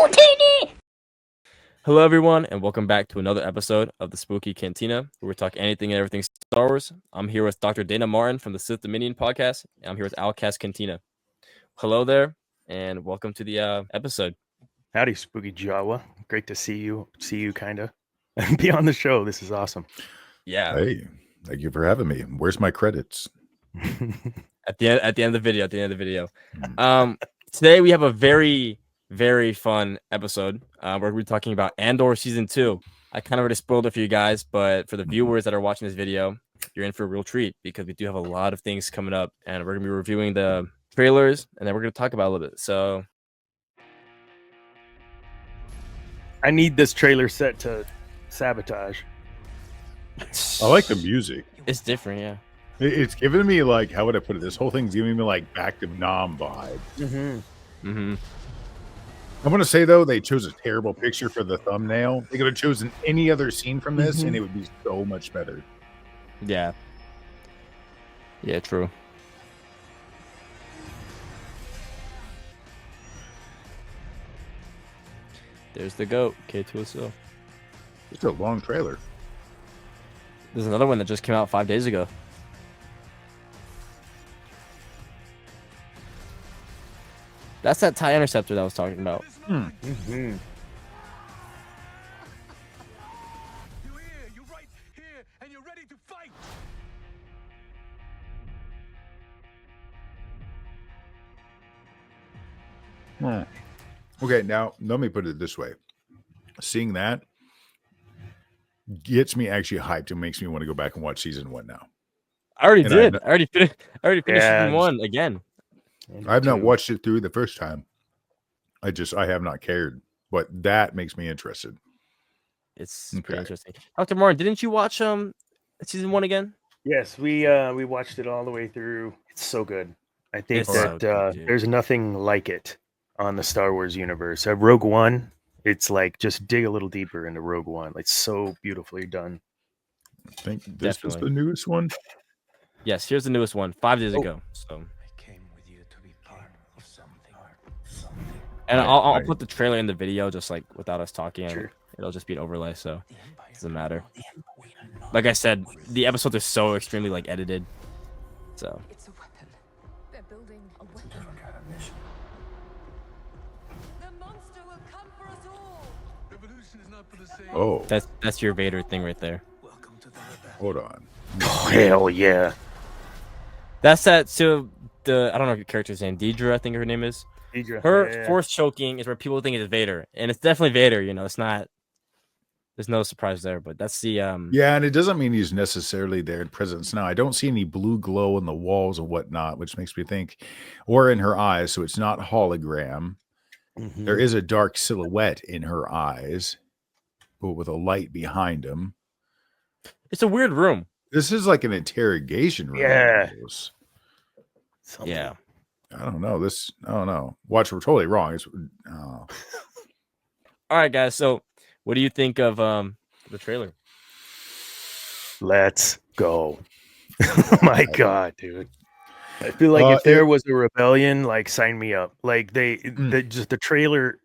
Martini! Hello, everyone, and welcome back to another episode of the Spookie Cantina, where we talk anything and everything Star Wars. I'm here with Dr. Dana Martin from the Sith Dominion podcast, and I'm here with Outcast Cantina. Hello there, and welcome to the episode. Howdy, SpookieJawa. Great to see you, kind of, and be on the show. This is awesome. Yeah. Hey, thank you for having me. Where's my credits? At the end of the video. Today we have a very, very fun episode. We're going to be talking about Andor Season 2. I kind of already spoiled it for you guys, but for the viewers that are watching this video, you're in for a real treat because we do have a lot of things coming up, and we're going to be reviewing the trailers, and then we're going to talk about it a little bit. So I need this trailer set to sabotage. I like the music. It's different, yeah. It's giving me like, how would I put it? This whole thing's giving me like back to Nom vibe. Mm-hmm. I want to say though, they chose a terrible picture for the thumbnail. They could have chosen any other scene from this, and it would be so much better. Yeah. Yeah, true. There's the goat, K2SO. It's a long trailer. There's another one that just came out 5 days ago. That's that TIE Interceptor that I was talking about. Mm-hmm. You're here, you're right here, and you're ready to fight! Okay, now let me put it this way. Seeing that gets me actually hyped and makes me want to go back and watch season 1 now. I already And did. I already finished Yeah, season 1 again. I have not watched it through the first time. I have not cared, but that makes me interested. It's pretty interesting. Dr. Martin, didn't you watch season 1 again? Yes, we watched it all the way through. It's so good. I think It's that so good, dude. there's nothing like it on the Star Wars universe. Rogue One, it's like just dig a little deeper into Rogue One. It's so beautifully done. I think this was Definitely. the newest one. Yes, here's the newest one, 5 days ago. So, I came with you to be part of something. and Right, I'll right. put the trailer in the video just like without us talking. Sure. It'll just be an overlay, so it doesn't matter. Like I said, the episodes are so extremely like edited. So It's a weapon. They're building a weapon. The monster will come for us all. Revolution is not for the same. Oh, that's your Vader thing right there. Welcome to the rebellion. hold on. Oh, hell yeah. That's that. So I don't know your character's name, Deidre, I think her name is. Deidre, Her yeah. force choking is where people think it's Vader, and it's definitely Vader. You know, it's not. There's no surprise there, but that's the Yeah, and it doesn't mean he's necessarily there in presence now. I don't see any blue glow in the walls or whatnot, which makes me think, or in her eyes, so it's not hologram. Mhm. There is a dark silhouette in her eyes, but with a light behind him. It's a weird room. This is like an interrogation room. Yeah. almost. Something. Yeah. I don't know. I don't know. Watch, we're totally wrong. All right, guys. So, what do you think of the trailer? Let's go. My God, dude. I feel like if there was a rebellion, like sign me up. Like the trailer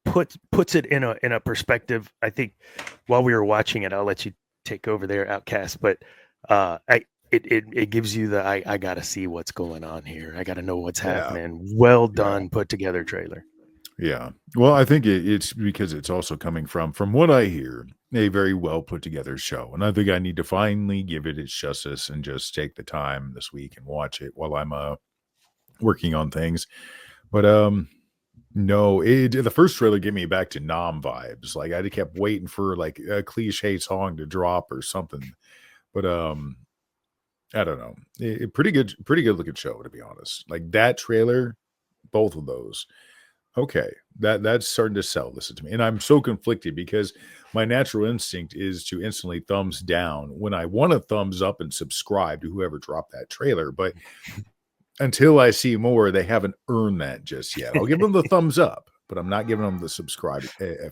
puts it in a perspective. I think while we were watching it, I'll let you take over there, Outcast. But it gives you the I gotta see what's going on here. I gotta know what's happening. Well done, put together trailer. Yeah. Well, I think it's because it's also coming from what I hear, a very well put together show. And I think I need to finally give it its justice and just take the time this week and watch it while I'm working on things. But no, the first trailer gave me back to Nom vibes. Like I kept waiting for like a cliche song to drop or something. But I don't know. Pretty good looking show, to be honest. Like that trailer, both of those. Okay, that's starting to sell this to me. And I'm so conflicted because my natural instinct is to instantly thumbs down when I want to thumbs up and subscribe to whoever dropped that trailer. But until I see more, they haven't earned that just yet. I'll give them the thumbs up, but I'm not giving them the subscribe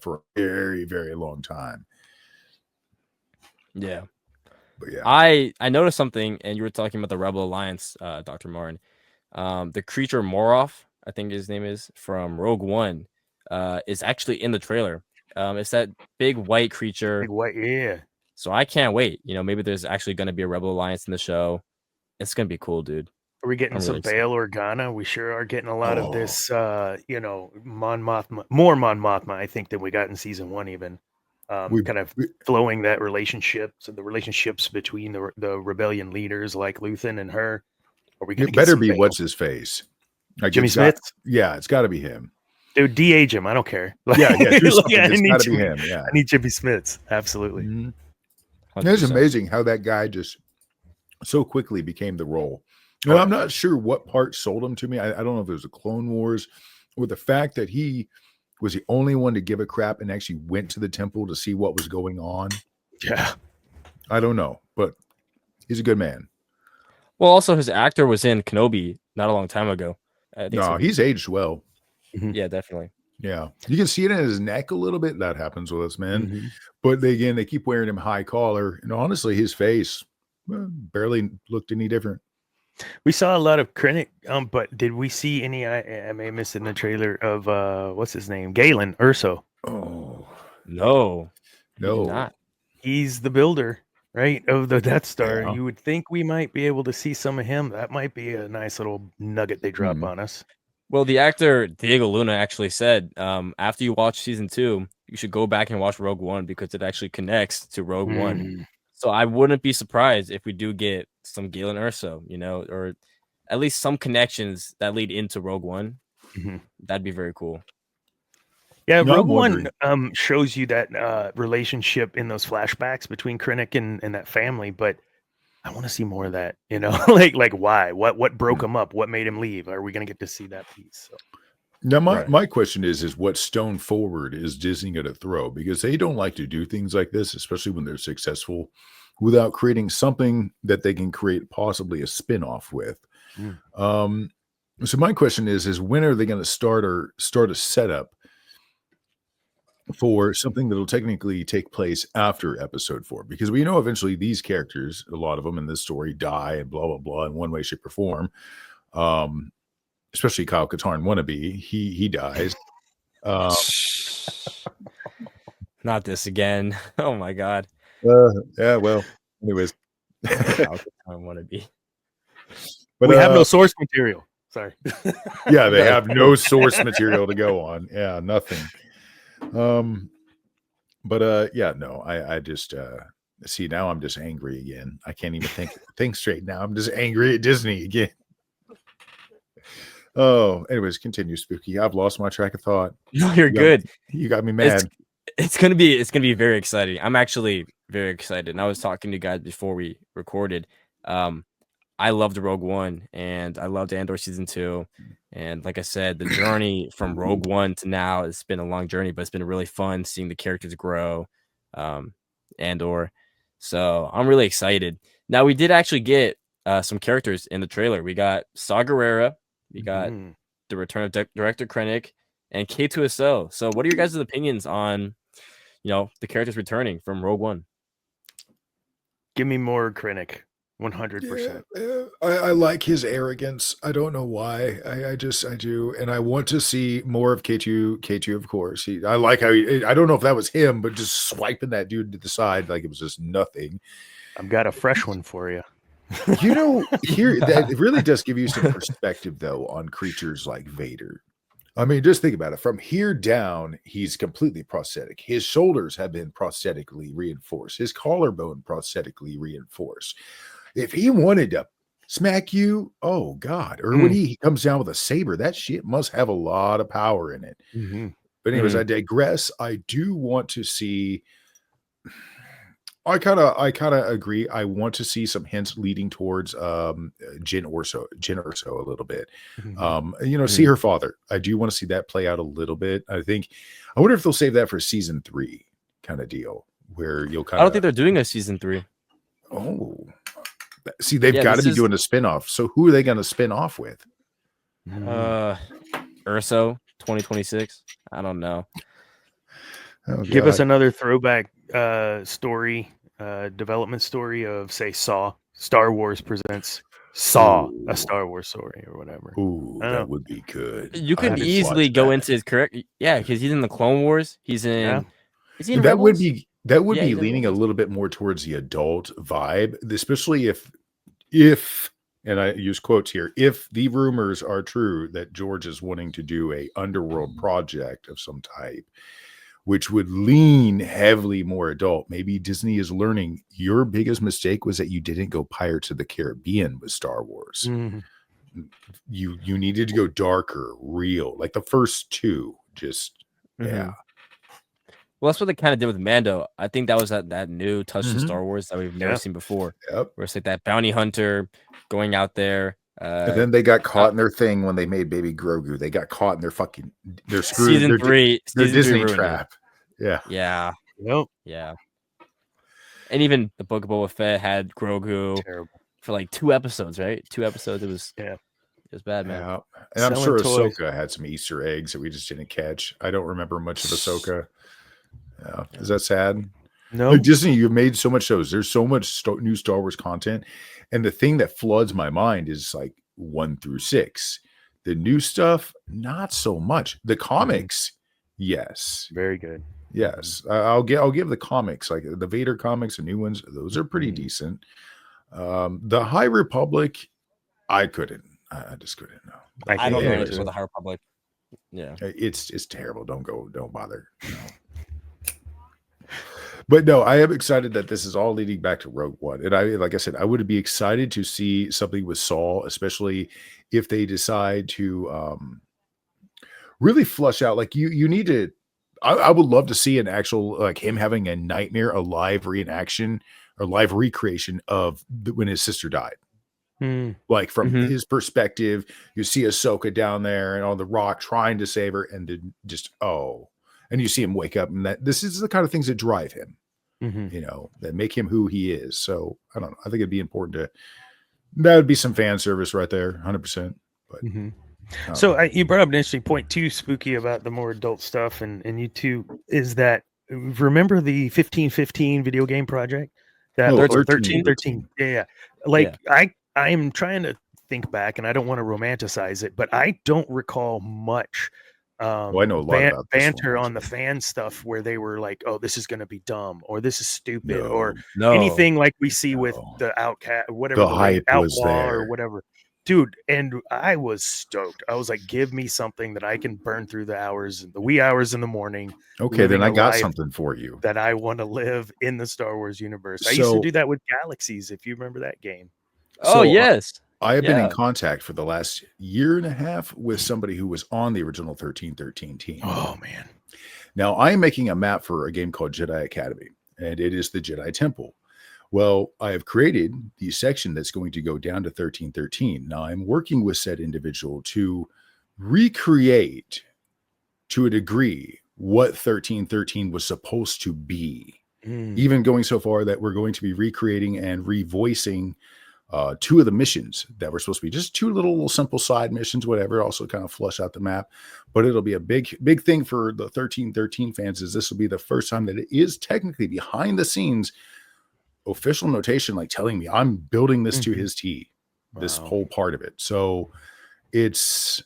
for a very, very long time. Yeah. But yeah. I noticed something, and you were talking about the Rebel Alliance, Dr. Martin. The creature Moroff, I think his name is, from Rogue One. is actually in the trailer. It's that big white creature. Big white, yeah. So I can't wait. Maybe there's actually going to be a Rebel Alliance in the show. It's going to be cool, dude. Are we getting I'm some really excited. Bail Organa? We sure are getting a lot of Oh. this, Mon Mothma, more Mon Mothma, I think, than we got in season 1 even. Kind of flowing that relationship, so the relationships between the rebellion leaders like Luthen and her. Are we going It to better some be Bail? what's his face? Like, Jimmy it's got- Smith? Yeah, it's got to be him. Dude, de-age him. I don't care. Yeah, do Like, something. I It's need got to be Jimmy- him. Yeah. I need Jimmy Smiths. Absolutely. Mhm. 100%. It's amazing how that guy just so quickly became the role. And I'm not sure what part sold him to me. I don't know if it was the Clone Wars or the fact that he was the only one to give a crap and actually went to the temple to see what was going on. Yeah. I don't know, but he's a good man. Well, also his actor was in Kenobi not a long time ago. I think No, so. he's aged well. Yeah, definitely. Yeah. You can see it in his neck a little bit. That happens with us, man. Mhm. But they keep wearing him high collar. And honestly, his face barely looked any different. We saw a lot of Krennic, but did we see any? I may have missed it in the trailer of what's his name, Galen Urso. Oh, No, he did no. not. He's the builder, right, of the Death Star. Yeah. You would think we might be able to see some of him. That might be a nice little nugget they drop Mhm. on us. Well, the actor Diego Luna actually said, after you watch season 2, you should go back and watch Rogue One because it actually connects to Rogue One. Mm. So I wouldn't be surprised if we do get some Galen Erso, or at least some connections that lead into Rogue One. Mhm. That'd be very cool. Yeah, No, I'm Rogue One wondering. shows you that relationship in those flashbacks between Krennic and that family, but I want to see more of that. Like why? What broke him up? What made him leave? Are we going to get to see that piece? So. Now, Right. my question is what stone forward is Disney going to throw? Because they don't like to do things like this, especially when they're successful, without creating something that they can create possibly a spin-off with. So my question is when are they going to start a setup for something that'll technically take place after episode 4? Because we know eventually these characters, a lot of them in this story, die and blah, blah, blah in one way, shape, or form. Especially Kyle Katarn wannabe, he dies. Not this again. Oh my god. Yeah, well, anyways. I want to be. But We have no source material. Sorry. yeah, they have no source material to go on. Yeah, nothing. But yeah, no, I just see now I'm just angry again. I can't even think straight now. I'm just angry at Disney again. Oh, anyways, continue, Spooky. I've lost my track of thought. No, you're You got- good. You got me mad. It's gonna be very exciting. I'm actually very excited. And I was talking to you guys before we recorded. I loved Rogue One and I loved Andor season 2. And like I said, the journey from Rogue One to now, it's been a long journey, but it's been really fun seeing the characters grow. Andor. So I'm really excited. Now we did actually get some characters in the trailer. We got Saw Gerrera, we got Mhm. the return of Director Krennic, and K2SO. So what are your guys' opinions on the characters returning from Rogue One? Give me more Krennic. 100%. I like his arrogance. I don't know why. I do, and I want to see more of K2, of course. I like how I don't know if that was him, but just swiping that dude to the side like it was just nothing. I've got a fresh one for you. Here that it really does give you some perspective though on creatures like Vader. I mean, just think about it. From here down, he's completely prosthetic. His shoulders have been prosthetically reinforced. His collarbone prosthetically reinforced. If he wanted to smack you, oh God, or when he comes down with a saber, that shit must have a lot of power in it. Mhm. But anyways, I digress. I do want to see. I kind of agree. I want to see some hints leading towards Jyn Erso a little bit. See her father. I do want to see that play out a little bit. I wonder if they'll save that for season 3 kind of deal where you'll kind of. I don't think they're doing a season 3. Oh, see, they've Yeah, got to this be is- doing a spinoff. So who are they going to spin off with? Urso 2026. I don't know. Oh, Give us God. another throwback story, development story of, say, Saw. Star Wars presents Saw Ooh. a Star Wars story or whatever. Ooh, I don't know. that would be good. You I could would easily watch go that. into his correct. Yeah, because he's in the Clone Wars. He's in. Yeah. Is he in That would Rebels? be Yeah, he's in leaning a Rebels. little bit more towards the adult vibe, especially if and I use quotes here, if the rumors are true that George is wanting to do a underworld project of some type, which would lean heavily more adult. Maybe Disney is learning your biggest mistake was that you didn't go Pirates of the Caribbean with Star Wars. Mhm. You needed to go darker, real, like the first two. Just yeah. Well, that's what they kind of did with Mando. I think that was that new touch to Mhm. Star Wars that we've never Yeah. seen before. Yep. Where it's like that bounty hunter going out there. And then they got caught in their thing when they made Baby Grogu. They got caught in their their screw season three Disney ruined it. trap. Yeah. Yeah, Yep. yeah. And even the Book of Boba Fett had Grogu Terrible. for like 2 episodes, right? 2 episodes. It was bad, man. Yeah. And I'm Selling sure toys. Ahsoka had some Easter eggs that we just didn't catch. I don't remember much of Ahsoka. Yeah. Is that sad? No. Like Disney, you've made so much shows. There's so much new Star Wars content. And the thing that floods my mind is like 1 through 6. The new stuff, not so much. The comics, yes. Very good. Yes. I'll give the comics, like the Vader comics, the new ones, those are pretty Mm-hmm. decent. The High Republic, I couldn't. I just couldn't. No. I don't know Anyways, anything about the High Republic. Yeah. It's terrible. Don't bother. No. But no, I am excited that this is all leading back to Rogue One. And like I said, I would be excited to see something with Saul, especially if they decide to really flush out. Like you need to. I would love to see an actual like him having a nightmare, a live reenaction or live recreation of when his sister died. Mm. Like from Mhm. his perspective, you see Ahsoka down there and on the rock trying to save her, and then just and you see him wake up, and that this is the kind of things that drive him, Mhm. you know, that make him who he is. So I don't know. I think it'd be important that would be some fan service right there, 100%. But Mhm. um, So you brought up an interesting point too, Spooky, about the more adult stuff, and you too, is that remember the 1515 video game project? That Oh, or 13. 13. Yeah. Like I am trying to think back, and I don't want to romanticize it, but I don't recall much I know a lot about this one, banter on the actually. fan stuff where they were like, "Oh, this is going to be dumb," or "This is stupid," or No. anything like we see with No. the outcast, whatever The the hype was outlaw or there. whatever. Dude, and I was stoked. I was like, give me something that I can burn through the wee hours in the morning. Okay, then living I a got life something for you. that I want to live in the Star Wars universe. I used to So- do that with Galaxies, if you remember that game. Oh, So, yes. I have been in Yeah. contact for the last year and a half with somebody who was on the original 1313 team. Oh man. Now, I am making a map for a game called Jedi Academy, and it is the Jedi Temple. Well, I have created the section that's going to go down to 1313. Now, I'm working with said individual to recreate, to a degree, what 1313 was supposed to be. Even going so far that we're going to be recreating and revoicing 2 of the missions that were supposed to be just 2 little simple side missions, whatever, also kind of flush out the map. But it'll be a big thing for the 1313 fans is this will be the first time that it is technically behind the scenes official notation, like telling me I'm building this to his T, this Wow. whole part of it. So it's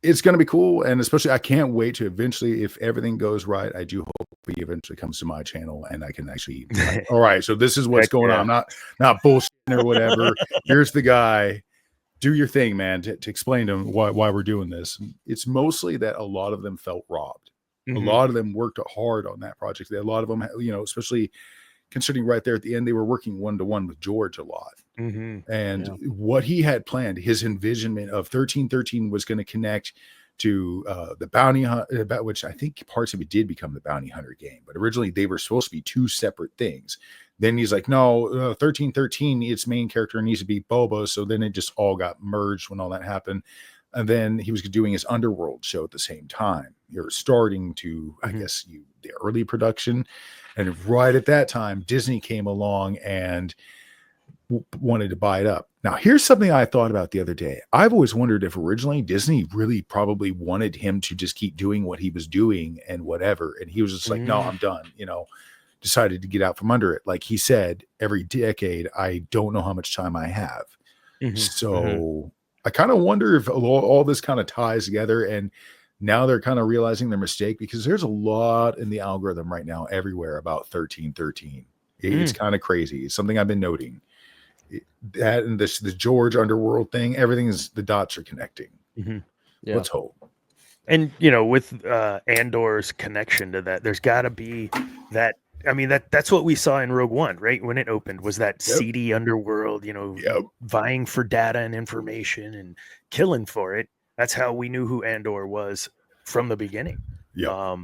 going to be cool. And especially I can't wait to eventually, if everything goes right, I do hope he eventually comes to my channel and I can actually, like, all right, so this is what's Heck going yeah. on. I'm not bullshitting or whatever. Here's the guy. Do your thing, man, to explain to him why we're doing this. It's mostly that a lot of them felt robbed. A lot of them worked hard on that project. A lot of them, you know, especially considering right there at the end, they were working 1-to-1 with George a lot. And what he had planned, his envisionment of 1313 was going to connect to the bounty hunt, about which I think parts of it did become the bounty hunter game, but originally they were supposed to be 2 separate things. Then he's like, no, 1313, its main character needs to be Boba. So then it just all got merged when all that happened. And then he was doing his Underworld show at the same time. You're starting to, I guess, the early production. And right at that time, Disney came along and wanted to buy it up. Now, here's something I thought about the other day. I've always wondered if originally Disney really probably wanted him to just keep doing what he was doing and whatever. And he was just like, no, I'm done, you know, decided to get out from under it. Like he said, every decade, I don't know how much time I have. Mhm. So I kind of wonder if all this kind of ties together, and now they're kind of realizing their mistake, because there's a lot in the algorithm right now everywhere about 1313. It's kind of crazy. It's something I've been noting. That and this the George Underworld thing, the dots are connecting. Mhm. Yeah. Let's hope. And with Andor's connection to that, there's got to be that. I mean, that's what we saw in Rogue One, right? When it opened, was that seedy underworld, Yep. vying for data and information and killing for it. That's how we knew who Andor was from the beginning. Yeah.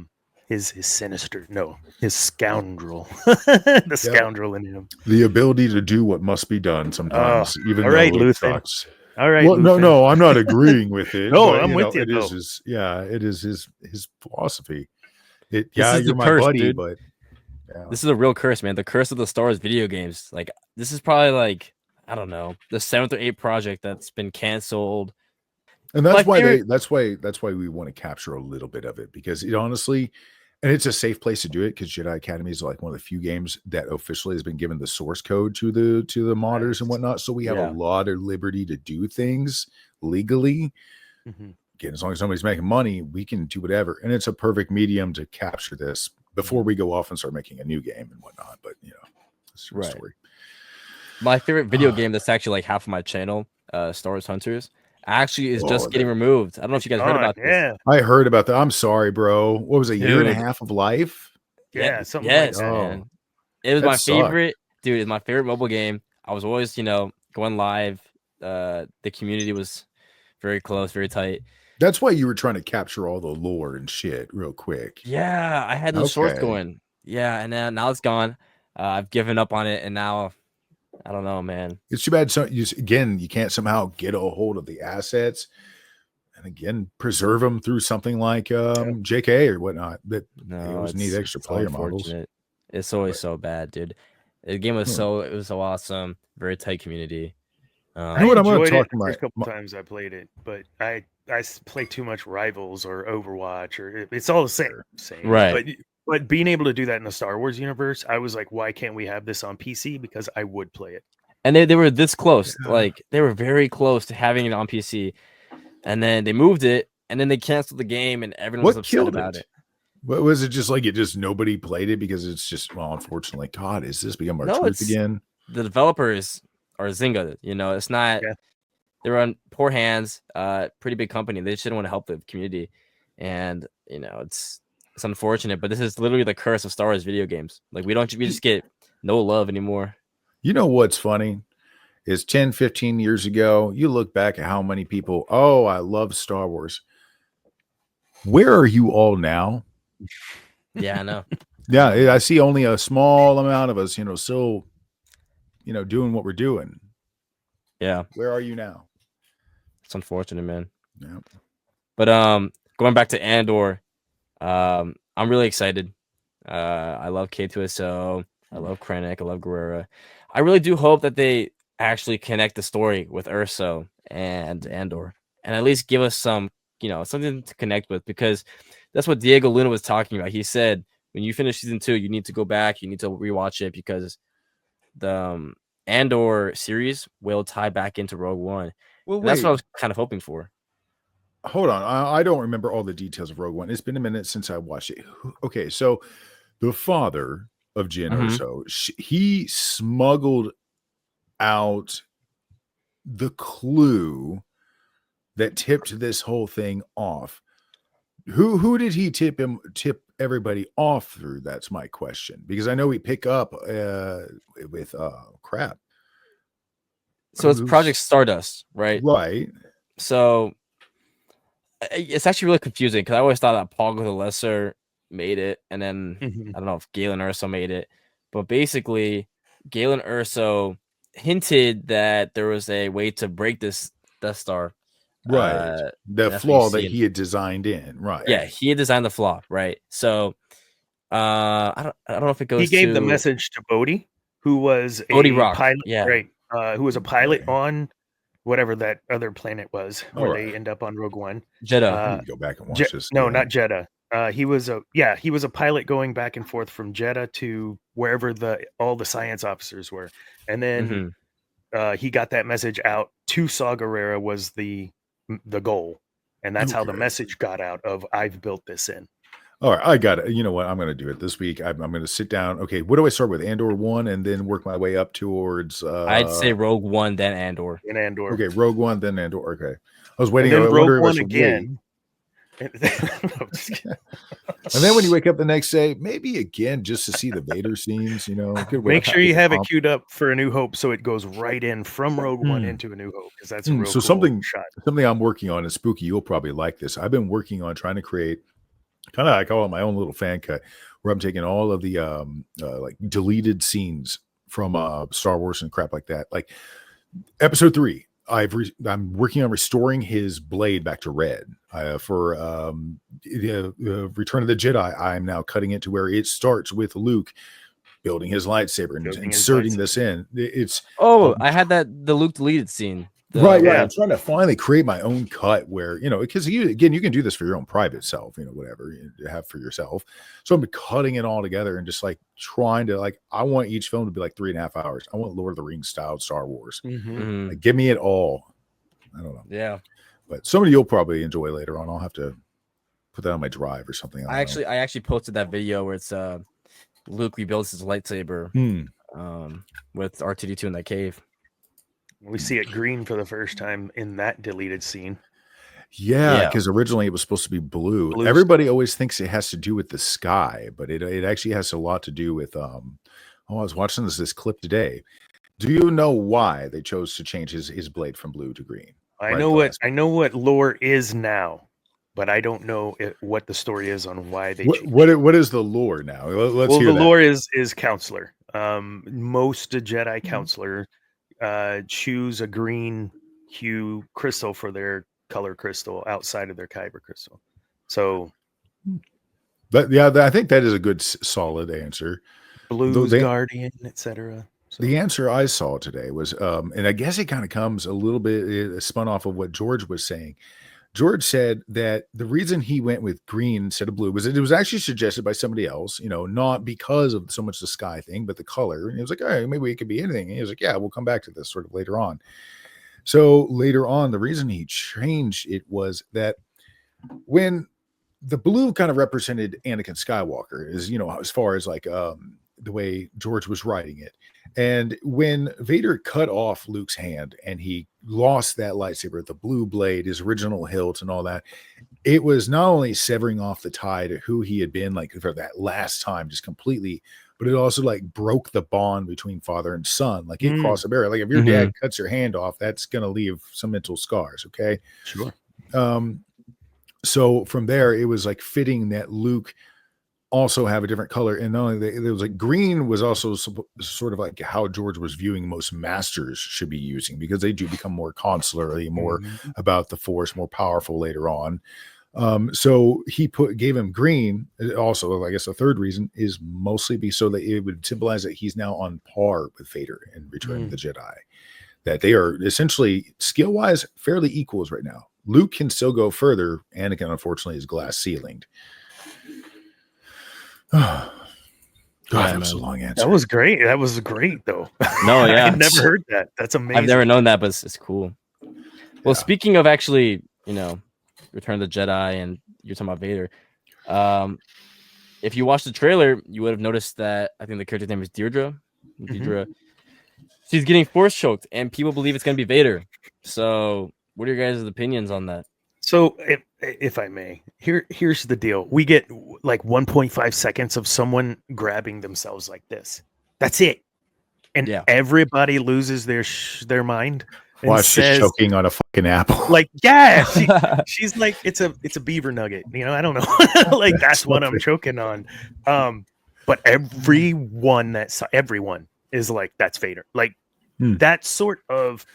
His scoundrel, the scoundrel in him. The ability to do what must be done sometimes, even all though right, it Luthen. sucks. All right, Well, Luthen. no, I'm not agreeing with it. No, but, I'm with you, It is though. it is his philosophy. This Yeah, is you're the my curse, buddy, dude. but yeah. This is a real curse, man. The curse of the Star Wars video games. Like, this is probably like, I don't know, the 7th or 8th project that's been canceled. And that's My why favorite- that's why we want to capture a little bit of it, because it honestly, and it's a safe place to do it, because Jedi Academy is like one of the few games that officially has been given the source code to the modders and whatnot. So we have a lot of liberty to do things legally. Mhm. Again, as long as somebody's making money, we can do whatever. And it's a perfect medium to capture this before we go off and start making a new game and whatnot. But it's a story. My favorite video game that's actually like half of my channel, Star Wars Hunters, actually is just getting removed. I don't know if you guys heard about this. Yeah, I heard about that. I'm sorry, bro. What was it, a year and a half of life? yeah, something like that. Man. It was That my sucked. favorite, dude. It's my favorite mobile game. I was always, going live. The community was very close, very tight. That's why you were trying to capture all the lore and shit real quick. Yeah, I had those shorts Okay. going. Yeah, and now it's gone. I've given up on it, and now I don't know, man. It's too bad. You can't somehow get a hold of the assets and again preserve them through something like JK or whatnot. That No, they always need extra it's player models. unfortunate. It's always so bad, dude. The game was it was so awesome. Very tight community. You know what I'm going to enjoyed talk it the first about? couple times I played it, but I play too much Rivals or Overwatch, or it's all the same. Right. But being able to do that in the Star Wars universe, I was like, why can't we have this on PC? Because I would play it. And they were this close. Like, they were very close to having it on PC. And then they moved it, and then they canceled the game, and everyone was upset about it. What was it? Just like nobody played it because it's just, well, unfortunately, God, is this become our truth again? The developers are Zynga, it's not. Yeah. They were on poor hands. Pretty big company. They just didn't want to help the community, and it's unfortunate. But this is literally the curse of Star Wars video games. Like, we just get no love anymore. You know what's funny is 10, 15 years ago, you look back at how many people, I love Star Wars. Where are you all now? Yeah, I know. Yeah, I see only a small amount of us, still, doing what we're doing. Yeah. Where are you now? It's unfortunate, man. Yeah. But going back to Andor, I'm really excited. I love K2SO. I love Krennic. I love Guerrera. I really do hope that they actually connect the story with Urso and Andor, and at least give us some, something to connect with, because that's what Diego Luna was talking about. He said when you finish season 2, you need to go back, you need to rewatch it, because the Andor series will tie back into Rogue One. Well, that's what I was kind of hoping for. Hold on. I don't remember all the details of Rogue One. It's been a minute since I watched it. Okay, so the father of Jyn Erso, he smuggled out the clue that tipped this whole thing off. Who did he tip everybody off through? That's my question, because I know we pick up with crap. So it's Project Stardust, right? Right. So it's actually really confusing, because I always thought that Paul the Lesser made it, and then I don't know if Galen Erso made it, but basically Galen Erso hinted that there was a way to break this Death Star. Right. The flaw that he had designed in. Right. Yeah, he had designed the flaw. Right. So I don't know if it goes. He gave the message to Bodhi, who was Bodhi a Rock. pilot. Yeah. Right. Who was a pilot on whatever that other planet was, where they end up on Rogue One. Jeddah. Go back and watch this. No, not Jeddah. He was a pilot going back and forth from Jeddah to wherever all the science officers were, and then he got that message out to Saw Gerrera was the goal, and that's how the Okay. message got out of I've built this in. All right, I got it. You know what? I'm going to do it this week. I'm going to sit down. Okay, what do I start with? Andor 1 and then work my way up towards. I'd say Rogue One, then Andor. In Andor. Okay, Rogue One, then Andor. Okay, I was waiting. And I then wonder Rogue if I One should again. wait. And then when you wake up the next day, maybe again just to see the Vader scenes. You know, good way Make to sure you have it comp. queued up for A New Hope so it goes right in from Rogue One into A New Hope, because that's a real So cool something shot. I'm working on is Spooky. You'll probably like this. I've been working on trying to create kind of, I call it my own little fan cut, where I'm taking all of the like deleted scenes from Star Wars and crap like that. Like Episode 3, I'm working on restoring his blade back to red. For Return of the Jedi, I'm now cutting it to where it starts with Luke building his lightsaber and Building his inserting lightsaber. this in. It's I had the Luke deleted scene. right. where- I'm trying to finally create my own cut where, because you can do this for your own private self, whatever you have for yourself. So I'm cutting it all together and just like trying to I want each film to be like 3.5 hours. I want Lord of the Rings style Star Wars. Mhm. Like, give me it all. I don't know. Yeah. But somebody you'll probably enjoy later on. I'll have to put that on my drive or something. I actually posted that video where it's Luke rebuilds his lightsaber with R2D2 in that cave. We see it green for the first time in that deleted scene. Yeah, Yeah. because originally it was supposed to be blue. Blue Everybody always thinks it has to do with the sky, but it actually has a lot to do with I was watching this clip today. Do you know why they chose to change his blade from blue to green? I Right, know Glass. what lore is now, but I don't know what the story is on why they changed. What is the lore now? Let's Well, hear the that. lore is counselor. Most Jedi counselor choose a green hue crystal for their color crystal outside of their kyber crystal. So But yeah, I think that is a good solid answer. blues, they- guardian, etc. So, The answer I saw today was, and I guess it kind of comes a little bit spun off of what George was saying. George said that the reason he went with green instead of blue was it was actually suggested by somebody else, not because of so much the sky thing, but the color. And he was like, all right, maybe it could be anything. And he was like, yeah, we'll come back to this sort of later on. So later on, the reason he changed it was that when the blue kind of represented Anakin Skywalker is, as far as like the way George was writing it. And when Vader cut off Luke's hand and he lost that lightsaber, the blue blade, his original hilt and all that, it was not only severing off the tie to who he had been like for that last time, just completely, but it also like broke the bond between father and son. Like it crossed a barrier. Like if your dad cuts your hand off, that's going to leave some mental scars. Okay. sure. So from there, it was like fitting that Luke also have a different color. And not only that, it was like green was also sort of like how George was viewing most masters should be using, because they do become more consularly, more about the force, more powerful later on. So he gave him green. Also, I guess the third reason is mostly so that it would symbolize that he's now on par with Vader in Return of the Jedi, that they are essentially skill wise fairly equals right now. Luke can still go further. Anakin, unfortunately, is glass ceilinged. God, that was a long answer. That was great. That was great, though. No, yeah. I've never heard that. That's amazing. I've never known that, but it's cool. Well, speaking of actually, Return of the Jedi, and you're talking about Vader. If you watched the trailer, you would have noticed that I think the character's name is Deirdre. Deirdre. She's getting force choked, and people believe it's going to be Vader. So, what are your guys' opinions on that? So, if I may, here's the deal. We get like 1.5 seconds of someone grabbing themselves like this. That's it. And everybody loses their mind. While she's choking on a fucking apple. Like, yeah, she's like, it's a beaver nugget. I don't know. Like, that's what I'm choking on. But everyone is like, that's Vader. Like, that sort of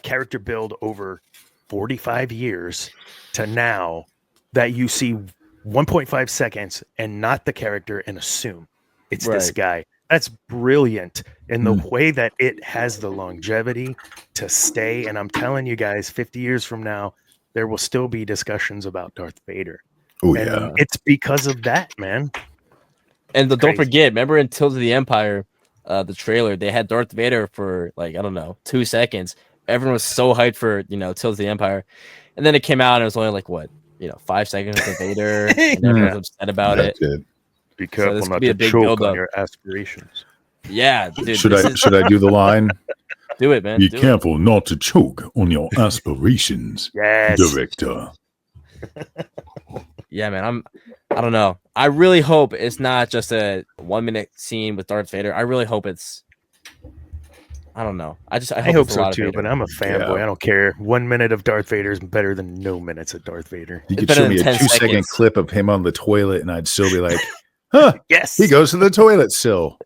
character build over 45 years to now that you see 1.5 seconds and not the character and assume it's this guy. That's brilliant in the way that it has the longevity to stay. And I'm telling you guys, 50 years from now, there will still be discussions about Darth Vader. Oh, and yeah. it's because of that, man. And don't forget, remember in Tales of the Empire, the trailer, they had Darth Vader for like I don't know 2 seconds. Everyone was so hyped for Tales of the Empire, and then it came out and it was only like what 5 seconds of Vader, and everyone's upset about it. That's it. Be So careful this could not be to a big choke build-up. on your aspirations. Yeah, dude, Should I do the line? do it, man? Be do it. careful not to choke on your aspirations, Yes. director. Yeah, man. I don't know. I really hope it's not just a 1-minute scene with Darth Vader. I really hope it's. I don't know. I hope it's a so lot of too, Vader. but I'm a fanboy. Yeah. I don't care. 1 minute of Darth Vader is better than no minutes of Darth Vader. You It's could better show me a than 10 2-second seconds. clip of him on the toilet, and I'd still be like, "Huh? Yes. He goes to the toilet still."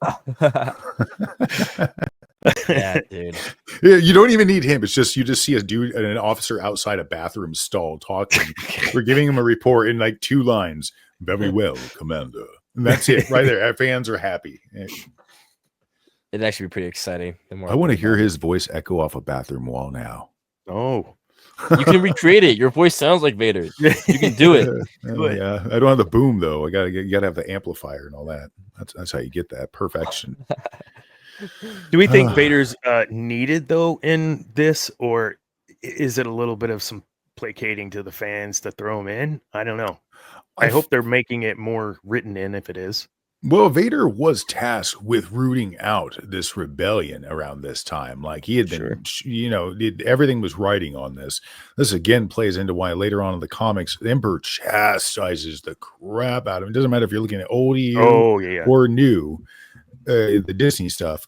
Yeah, dude. Yeah, you don't even need him. It's just you just see a dude and an officer outside a bathroom stall talking. We're giving him a report in like 2 lines. Very well, Commander. And that's it, right there. Our fans are happy. It'd actually be pretty exciting. The more I want to think hear about his voice echo off a bathroom wall now. Oh. it. You can recreate it. Your voice sounds like Vader. You can do it. Oh, yeah, I don't have the boom though. You gotta have the amplifier and all that. That's how you get that perfection. Do we think Vader's needed though in this, or is it a little bit of some placating to the fans to throw him in? I don't know. I hope they're making it more written in if it is. Well, Vader was tasked with rooting out this rebellion around this time. Like he had been, everything was writing on this. This again plays into why later on in the comics, the Emperor chastises the crap out of him. It doesn't matter if you're looking at old EU or new, the Disney stuff.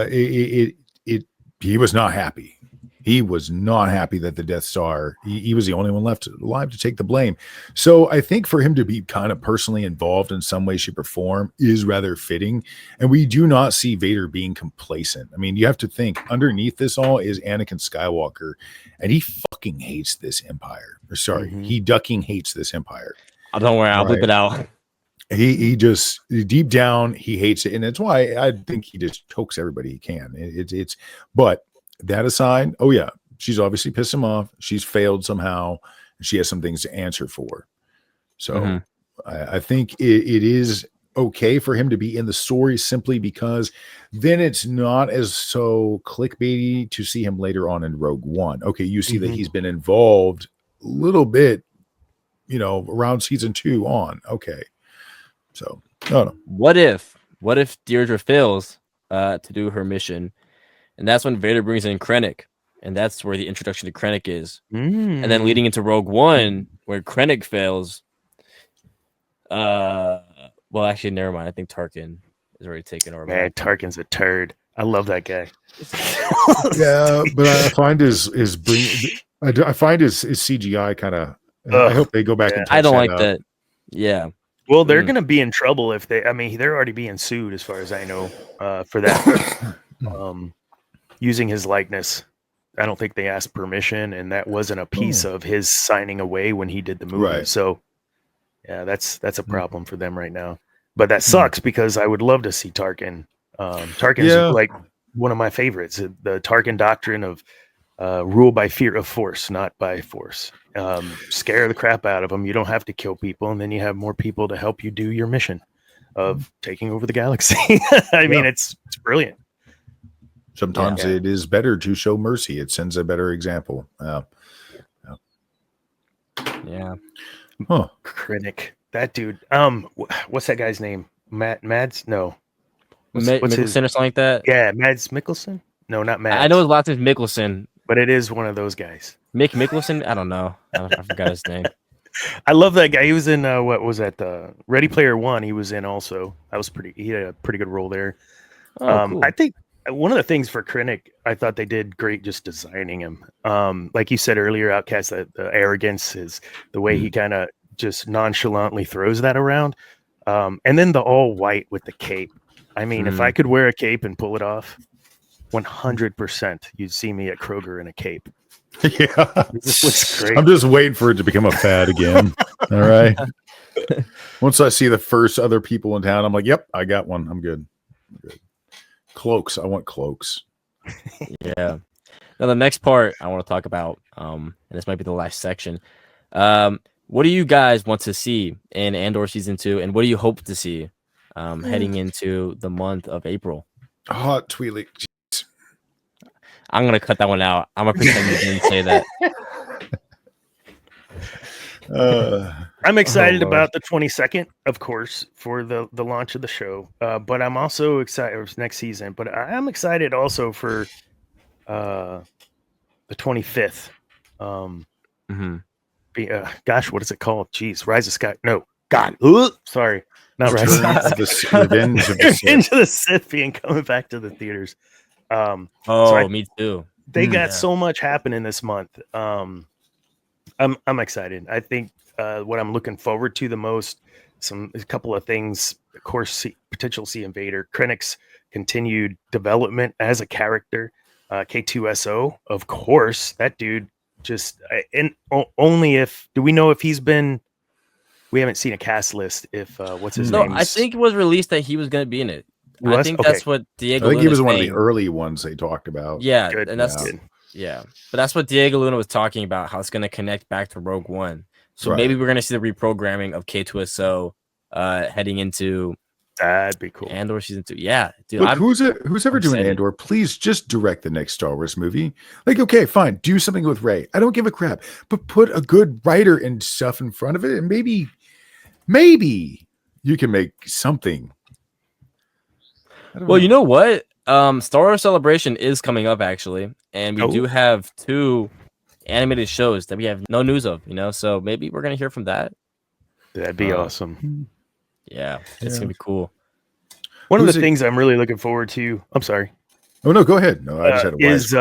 He was not happy. He was not happy that the Death Star, he was the only one left alive to take the blame. So I think for him to be kind of personally involved in some way, shape, or form is rather fitting. And we do not see Vader being complacent. I mean, you have to think underneath this all is Anakin Skywalker, and he fucking hates this empire. Or sorry, he ducking hates this empire. Oh, don't worry, I'll bleep it out. He just deep down he hates it, and that's why I think he just chokes everybody he can. But that aside, oh yeah, she's obviously pissed him off. She's failed somehow. She has some things to answer for. So I think it is okay for him to be in the story simply because then it's not as so clickbaity to see him later on in Rogue One. Okay, you see that he's been involved a little bit, around season 2 on. Okay. So, no. What if Deirdre fails to do her mission, and that's when Vader brings in Krennic, and that's where the introduction to Krennic is, and then leading into Rogue One where Krennic fails. Well, actually, never mind. I think Tarkin is already taken over. Man, Tarkin's a turd. I love that guy. Yeah, but I find his CGI kind of. I hope they go back and. I don't like that. Yeah. Well, they're going to be in trouble if they. I mean, they're already being sued, as far as I know, for that. Using his likeness. I don't think they asked permission, and that wasn't a piece of his signing away when he did the movie. Right. So, yeah, that's a problem for them right now. But that sucks because I would love to see Tarkin. Tarkin's like one of my favorites. The Tarkin doctrine of rule by fear of force, not by force. Scare the crap out of them. You don't have to kill people, and then you have more people to help you do your mission of taking over the galaxy. I mean, it's brilliant. Sometimes it is better to show mercy. It sends a better example. Yeah. Huh. Krennic. That dude. What's that guy's name? Mads? No. What's Mikkelsen his? or something like that. Yeah, Mads Mikkelsen. No, not Mads. I know his last name is Mikkelsen. but it is one of those guys. Mick Mickelson? I don't know. I forgot his name. I love that guy. He was in what was that? Ready Player One. He was in also. He had a pretty good role there. Cool. I think one of the things for Krennic, I thought they did great just designing him. Like you said earlier, Outcast, the arrogance is the way he kind of just nonchalantly throws that around. And then the all white with the cape. I mean, if I could wear a cape and pull it off, 100% you'd see me at Kroger in a cape. Yeah. This looks great. I'm just waiting for it to become a fad again. All right. Once I see the first other people in town, I'm like, yep, I got one. I'm good. Cloaks. I want cloaks. Yeah. Now the next part I want to talk about, and this might be the last section. What do you guys want to see in Andor season 2, and what do you hope to see heading into the month of April? Hot Twi'lek. I'm gonna cut that one out. I'm gonna pretend you didn't say that. I'm excited Lord. about the 22nd, of course, for the launch of the show. But I'm also excited or next season. But I'm excited also for the 25th. Mhm. Gosh, what is it called? Jeez, Rise of Sky. No, God. Sorry, not Rise of Return Sky. of the Revenge of the Sith. Revenge of the Sith being coming back to the theaters. Oh, me too. They got Yeah. so much happening this month. I'm excited. I think what I'm looking forward to the most, a couple of things. Of course, potential Sea Invader, Krennic's continued development as a character. K2SO, of course, that dude just only if do we know if he's been. We haven't seen a cast list. If what's his No, name? I think it was released that he was gonna be in it. He I was? think Okay. that's what I Diego think he Luna was is one of the saying. early ones they talked about. Yeah, Good. and that's Good. yeah. But that's what Diego Luna was talking about, how it's gonna connect back to Rogue One. So Right. maybe we're gonna see the reprogramming of K2SO heading into That'd be cool. Andor season 2. Yeah, dude. Look, who's ever doing excited. Andor, please just direct the next Star Wars movie. Like, okay, fine, do something with Rey. I don't give a crap, but put a good writer and stuff in front of it, and maybe you can make something. Well, you know what? Star Wars Celebration is coming up actually, and we do have 2 animated shows that we have no news of, so maybe we're gonna hear from that. That'd be awesome. Yeah, it's gonna be cool. One of the things I'm really looking forward to. I'm sorry. Oh no, go ahead. No, I just had a is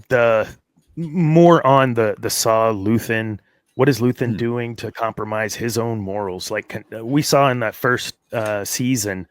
the more on the Saw Luthen. What is Luthen doing to compromise his own morals? Like we saw in that first season,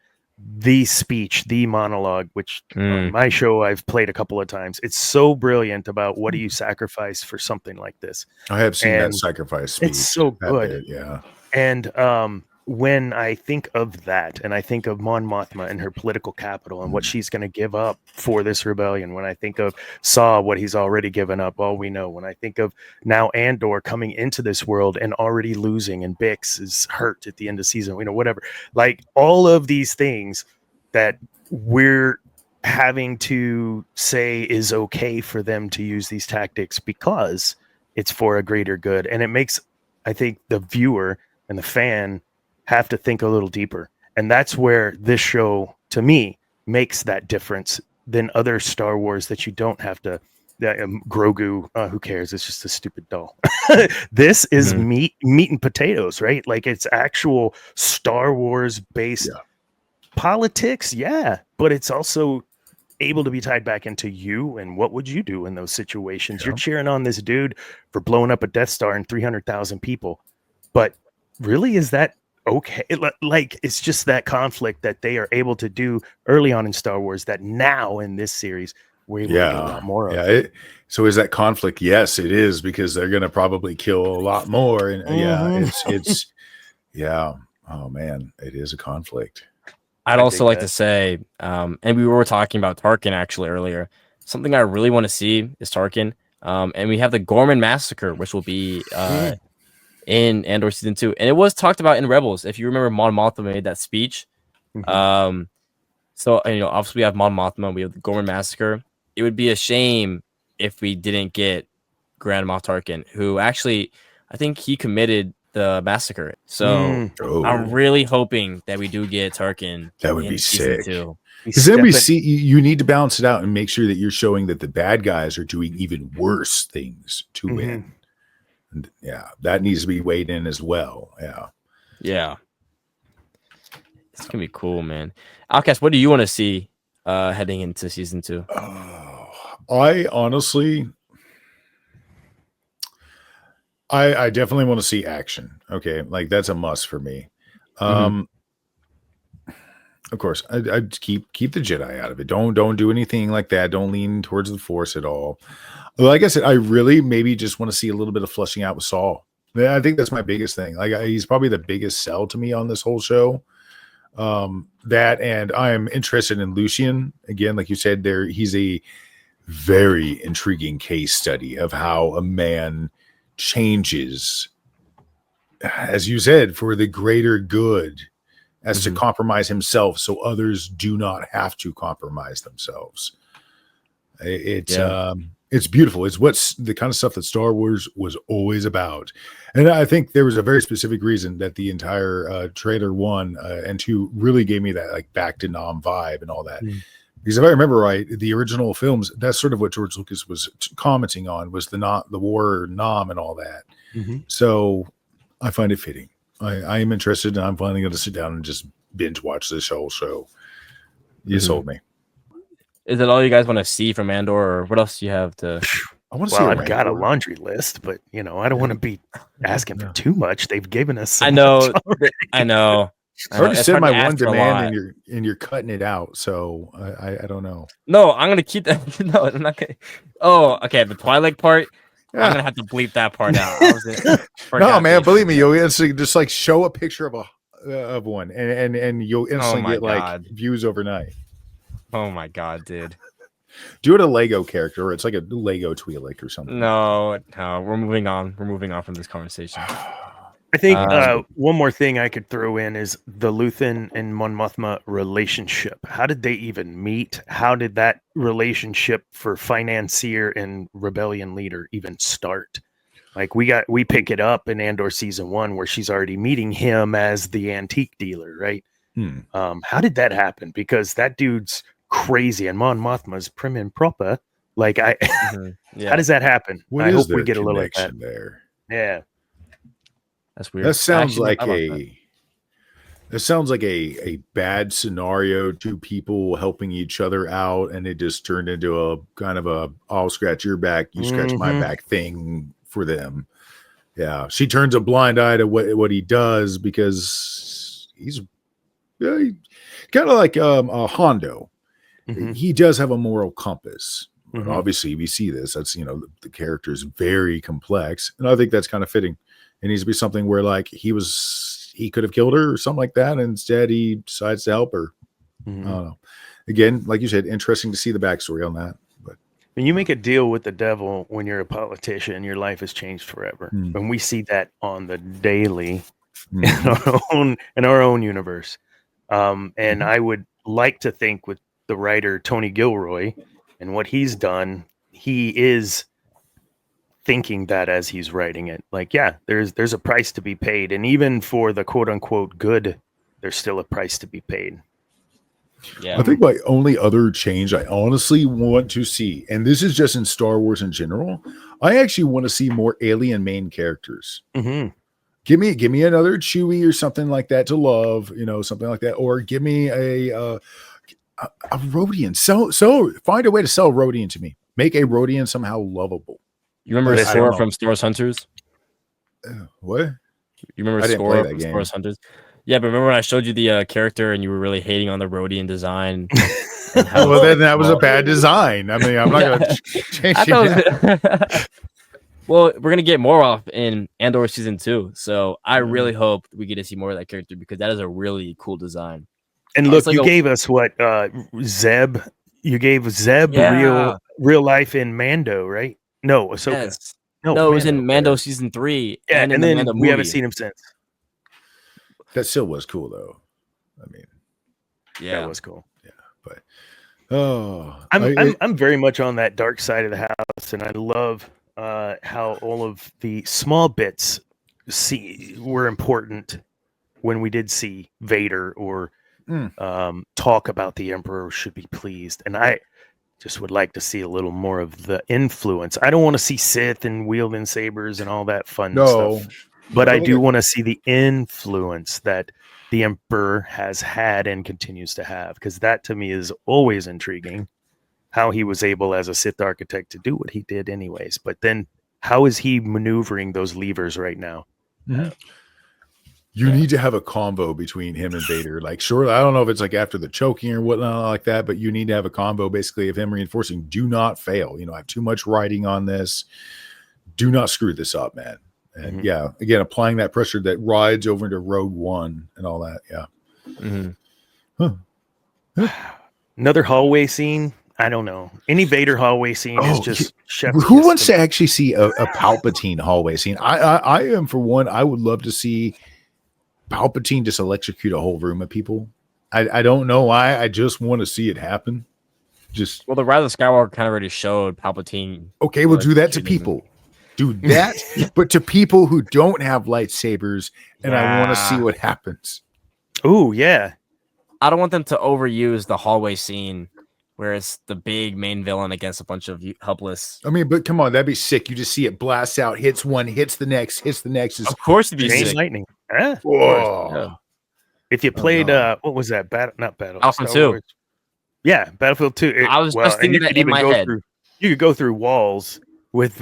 the speech, the monologue, which on my show I've played a couple of times. It's so brilliant about what do you sacrifice for something like this. I have seen that sacrifice speech. It's so good. Yeah. And when I think of that, and I think of Mon Mothma and her political capital and what she's going to give up for this rebellion, when I think of Saw, what he's already given up, all we know, when I think of now Andor coming into this world and already losing, and Bix is hurt at the end of season, whatever, like all of these things that we're having to say is okay for them to use these tactics because it's for a greater good. And it makes, I think, the viewer and the fan have to think a little deeper. And that's where this show, to me, makes that difference than other Star Wars that you don't have to. Grogu, who cares? It's just a stupid doll. This is meat and potatoes, right? Like it's actual Star Wars based politics, but it's also able to be tied back into you and what would you do in those situations. You're cheering on this dude for blowing up a Death Star and 300,000 people, but really, is that okay? Like it's just that conflict that they are able to do early on in Star Wars that now in this series we're able to do a lot more of. So is that conflict? Yes, it is, because they're going to probably kill a lot more. And it's oh man, it is a conflict. I'd also like to say, and we were talking about Tarkin actually earlier. Something I really want to see is Tarkin. And we have the Gorman Massacre, which will be in Andor season 2, and it was talked about in Rebels. If you remember, Mon Mothma made that speech. So obviously we have Mon Mothma, we have the Gorman Massacre. It would be a shame if we didn't get Grand Moff Tarkin, who actually I think he committed the massacre. So I'm really hoping that we do get Tarkin. That would be sick. Because then we see you need to balance it out and make sure that you're showing that the bad guys are doing even worse things to win. And that needs to be weighed in as well. Yeah. It's gonna be cool, man. Outcast, what do you want to see heading into season 2? I honestly, I definitely want to see action. Okay, like that's a must for me. Of course, I keep the Jedi out of it. Don't do anything like that. Don't lean towards the Force at all. Like I said, I really maybe just want to see a little bit of flushing out with Saul. I think that's my biggest thing. Like he's probably the biggest sell to me on this whole show. That, and I am interested in Lucian again. Like you said, he's a very intriguing case study of how a man changes, as you said, for the greater good as to compromise himself so others do not have to compromise themselves. It's beautiful. It's what's the kind of stuff that Star Wars was always about. And I think there was a very specific reason that the entire trailer 1 and 2 really gave me that like back to Nam vibe and all that. Because if I remember right, the original films, that's sort of what George Lucas was commenting on, was the war Nam and all that. So I find it fitting. I am interested, and I'm finally going to sit down and just binge watch this whole show. You sold me. Is that all you guys want to see from Andor, or what else do you have to? I want to see. I've got a laundry list, but I don't want to be asking for too much. They've given us. So I know. much I know. I already It's said hard my to ask one for a demand, lot. and you're cutting it out. So I don't know. No, I'm gonna keep that. No, I'm not gonna. Oh, okay. The Twilight part. Yeah. I'm gonna have to bleep that part out. I was No, man, believe me, you'll instantly just like show a picture of one, and you'll instantly my get like God. views overnight. Oh my god, dude. Do it a Lego character, or it's like a Lego Twi'lek or something. No, we're moving on. We're moving on from this conversation. I think one more thing I could throw in is the Luthen and Mon Mothma relationship. How did they even meet? How did that relationship for financier and rebellion leader even start? Like we pick it up in Andor season 1 where she's already meeting him as the antique dealer, right? How did that happen? Because that dude's crazy and Mon Mothma's prim and proper. Like how does that happen? I hope we get a little of that there. Yeah. That's weird. That sounds like that sounds like a bad scenario, two people helping each other out, and it just turned into a kind of a I'll scratch your back, you scratch my back thing for them. Yeah. She turns a blind eye to what he does because he's kind of like Hondo. He does have a moral compass. Obviously, we see this. That's the character is very complex, and I think that's kind of fitting. It needs to be something where like he could have killed her or something like that, and instead he decides to help her. I don't know. Again, like you said, interesting to see the backstory on that. But when you make a deal with the devil when you're a politician, your life has changed forever. And we see that on the daily in our own universe. And I would like to think with the writer Tony Gilroy and what he's done, he is thinking that as he's writing it, like, yeah, there's a price to be paid, and even for the quote unquote good, there's still a price to be paid. I think my only other change I honestly want to see, and this is just in Star Wars in general, I actually want to see more alien main characters. Give me another Chewie or something like that to love, something like that, or give me a Rodian. So find a way to sell Rodian to me. Make a Rodian somehow lovable. You remember Score from Star Wars Hunters? What? You remember Score from Star Wars Hunters? Yeah, but remember when I showed you the character and you were really hating on the Rodian design? Well, then that was a bad design. I mean, I'm not going to change it. Well, we're going to get more off in Andor season 2. So I really hope we get to see more of that character because that is a really cool design. And look, you gave us what Zeb. You gave Zeb real life in Mando, right? No, Ahsoka. Yes. No, it was in Mando season 3. Yeah, and then the we haven't seen him since. That still was cool, though. I mean, that was cool. Yeah, but I'm very much on that dark side of the house, and I love how all of the small bits were important when we did see Vader or talk about the Emperor should be pleased, and I just would like to see a little more of the influence. I don't want to see Sith and wielding sabers and all that fun stuff, but I do want to see the influence that the Emperor has had and continues to have, because that to me is always intriguing. How he was able as a Sith architect to do what he did anyways, but then how is he maneuvering those levers right now? You need to have a combo between him and Vader. Like, sure, I don't know if it's like after the choking or whatnot like that, but you need to have a combo basically of him reinforcing, do not fail. I have too much writing on this. Do not screw this up, man. And again, applying that pressure that rides over into Rogue One and all that. Another hallway scene. I don't know. Any Vader hallway scene is just chef. Who wants to actually see a Palpatine hallway scene? I am, for one, I would love to see Palpatine just electrocute a whole room of people. I don't know why. I just want to see it happen. Just Well, the Rise of Skywalker kind of already showed Palpatine. okay, we'll do that to electrocuting. people. Do that, but to people who don't have lightsabers, and I want to see Yeah. what happens. Oh yeah. I don't want them to overuse the hallway scene where it's the big main villain against a bunch of helpless. I mean, but come on, that'd be sick. You just see it blast out, hits one, hits the next. Just, Of course, it'd be Chain sick. lightning. Huh? whoa. Yeah. If you played no. what was that? Not Battle. Battlefield Star 2. Wars. Yeah, Battlefield 2. I was just and thinking you that could in even my go head. through. You could go through walls with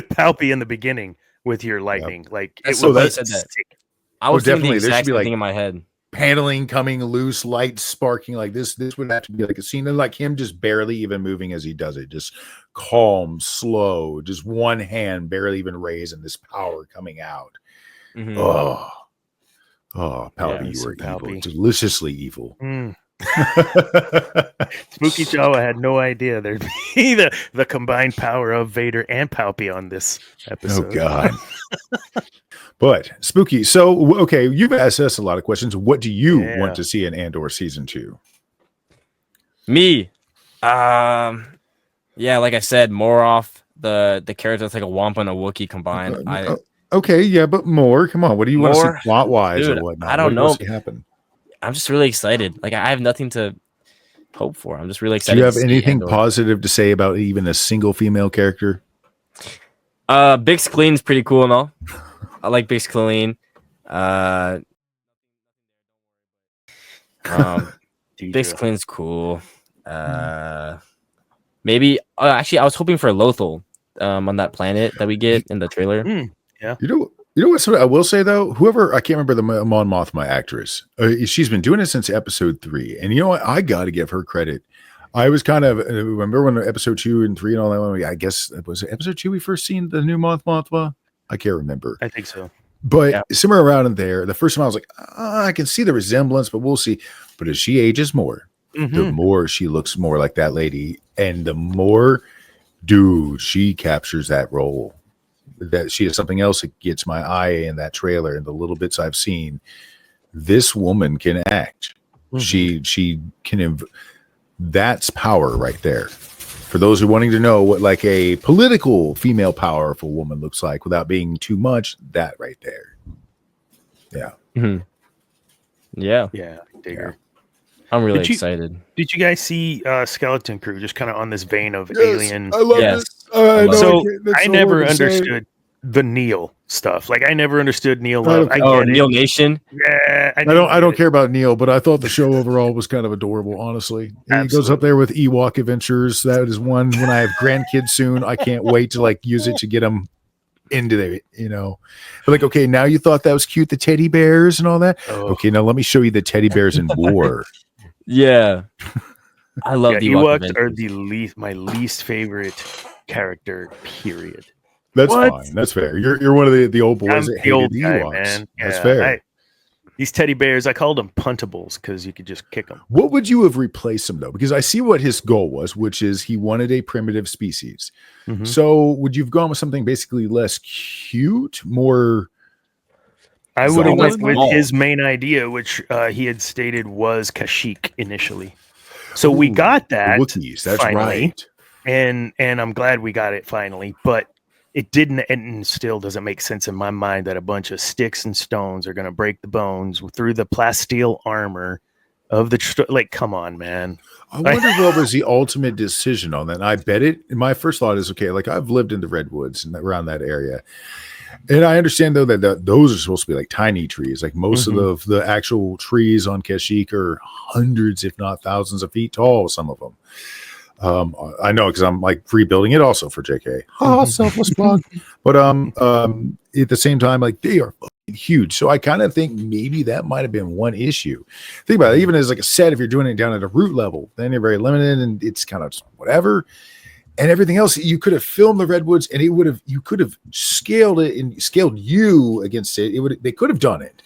Palpy in the beginning with your lightning. Like That's it so was funny you said that. sick. I was thinking definitely, the there should exact be, same like- thing in my head. Paneling coming loose, lights sparking like this. This would have to be like a scene of like him just barely even moving as he does it. Just calm, slow, just one hand barely even raised, and this power coming out. Mhm. Oh, Palpy, Yeah, you some were evil, Palpy. deliciously evil. SpookieJawa had no idea there'd be the combined power of Vader and Palpy on this Oh episode. God. But Spooky, so okay, you've asked us a lot of questions. What do you Yeah. want to see in Andor season 2? Me, yeah, like I said, more off the character that's like a Wampa and a Wookiee combined. Okay, yeah, but more. Come on, what do you want to More? see plot wise or Dude, whatnot? I don't What do you want know. to see happen? I'm just really excited. Like I have nothing to hope for. I'm just really Do excited. you have to see anything Andor. positive to say about even a single female character? Big Sklene's pretty cool and all. I like Big Skleen. Big Deidre. Sklene's cool. Maybe actually I was hoping for Lothal on that planet that we get in the trailer. You know what? So I will say though, whoever I can't remember the Mon Mothma actress. She's been doing it since episode 3, and you know what? I got to give her credit. I was kind of remember when episode 2 and 3 and all that. One, I guess it was episode 2 we first seen the new Mothma. I can't remember. I think so. But Yeah. somewhere around in there, the first time I was like, I can see the resemblance, but we'll see. But as she ages more, the more she looks more like that lady, and the more, dude, she captures that role. That she is something else that gets my eye in that trailer and the little bits I've seen. This woman can act. She can. That's power right there. For those who are wanting to know what like a political female powerful woman looks like without being too much, that right there. Yeah. Yeah, Yeah, digger. I'm really Did you- excited. Did you guys see Skeleton Crew? Just kind of on this vein of alien. I love Yes. it. I know So can't- that's I so never hard to say. understood the Neil stuff. Like I never understood Neil love. I Oh, get it. Neil Nation. Yeah, I don't care about Neil, but I thought the show overall was kind of adorable, honestly. And he goes up Absolutely. there with Ewok Adventures. That is one when I have grandkids soon. I can't wait to like use it to get them into the, But like, okay, now you thought that was cute, the teddy bears and all that. Oh. Okay, now let me show you the teddy bears in war. Yeah, I love Yeah, the Ewoks are my least favorite character. Period. That's What? fine. That's fair. You're one of the old boys I'm that the hated old the guy, Ewoks. man. That's Yeah, fair. These teddy bears, I called them puntables because you could just kick them. What would you have replaced him though? Because I see what his goal was, which is he wanted a primitive species. Mhm. So would you have gone with something basically less cute, more? I would have went Solid. with his main idea, which he had stated was Kashyyyk initially. So we Ooh, got the that, Wookiees. That's finally. right. and I'm glad we got it finally. But it didn't, and still doesn't make sense in my mind that a bunch of sticks and stones are going to break the bones through the plasteel armor of the like. Come on, man. I wonder what was the ultimate decision on that. And I bet it. My first thought is okay. Like I've lived in the redwoods and around that area, and I understand though that those are supposed to be like tiny trees. Like most of the actual trees on Kashyyyk are hundreds, if not thousands, of feet tall. Some of them. I know because I'm like rebuilding it also for JK. Selfless plug. But at the same time, like they are fucking huge. So I kind of think maybe that might have been one issue. Think about it. Even as like a set, if you're doing it down at a root level, then you're very limited and it's kind of just whatever. And everything else, you could have filmed the redwoods, and you could have scaled it and scaled you against it. They could have done it,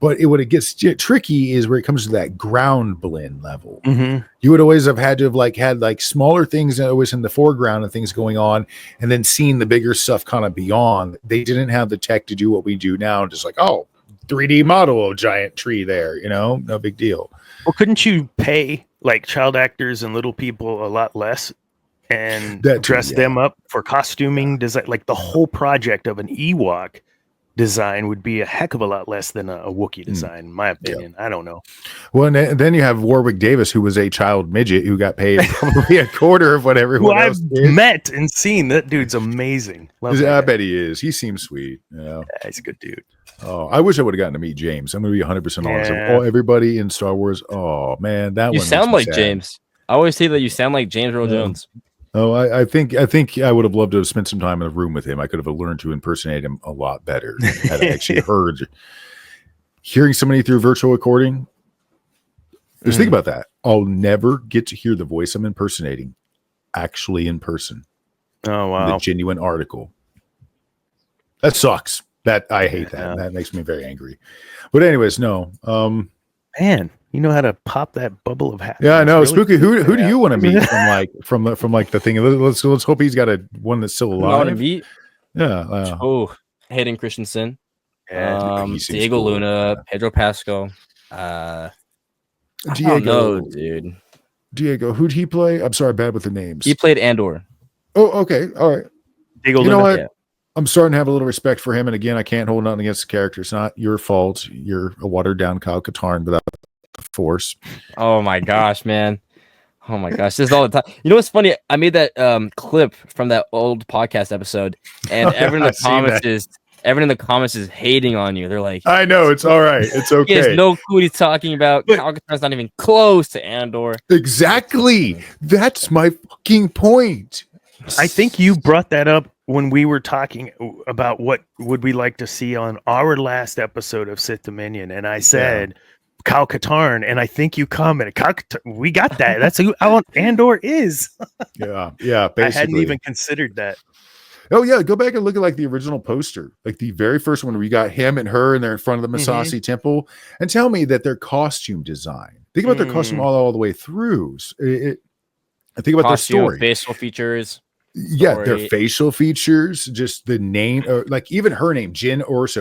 but it gets tricky is where it comes to that ground blend level. You would always have had to have had smaller things always in the foreground and things going on, and then seeing the bigger stuff kind of beyond. They didn't have the tech to do what we do now. Just like, oh, 3D model a giant tree there. No big deal. Well, couldn't you pay like child actors and little people a lot less and That too, dress yeah. them up for costuming design? Like the whole project of an Ewok design would be a heck of a lot less than a Wookiee design, in my opinion. I don't know. Well, and then you have Warwick Davis, who was a child midget who got paid probably a quarter of what Who everyone I've else did. met and seen. That dude's amazing. Love that I guy. bet he is. He seems sweet. Yeah, he's a good dude. Oh, I wish I would have gotten to meet James. I'm going to be 100% honest. Of Yeah. everybody in Star Wars. Oh man, that You one sound makes like me sad. James. I always say that you sound like James Earl No. Jones. Oh, I think I would have loved to have spent some time in a room with him. I could have learned to impersonate him a lot better had I actually hearing somebody through virtual recording. Just think about that. I'll never get to hear the voice I'm impersonating actually in person. Oh, wow. The genuine article. That sucks. That I hate that. Yeah. That makes me very angry. But anyways, no. Man, you know how to pop that bubble of happiness. Yeah, I know. Really? Spooky. Who do you want to meet from the thing? Let's hope he's got one that's still You want to alive. meet? Yeah. Hayden Christensen, Yeah, he seems Diego cool. Luna, Pedro Pascal. I don't Diego, know, dude. Diego, who'd he play? I'm sorry, bad with the names. He played Andor. Oh, okay, all right. Diego You know Luna. what? Yeah. I'm starting to have a little respect for him. And again, I can't hold nothing against the character. It's not your fault. You're a watered down Kyle Katarn without the Force. Oh my gosh, man. Oh my gosh, this is all the time. You know what's funny? I made that clip from that old podcast episode, and everyone in I've the seen comments is hating on you. They're like, I know. It's all right. It's he has okay. no clue what he's talking about. But- Kyle Katarn's not even close to Andor. Exactly. That's my fucking point. I think you brought that up when we were talking about what would we like to see on our last episode of Sith Dominion, and I said Kyle Katarn, and I think you commented, we got that. That's who Andor is. Yeah. I hadn't Basically. even considered that. Oh yeah, go back and look at like the original poster, like the very first one where you got him and her, and they're in front of the Masasi temple, and tell me that their costume design. Think about their costume all the way through. I think about Costume, their story. facial features. Yeah, their story. facial features, just the name, or like even her name, Jan Ors.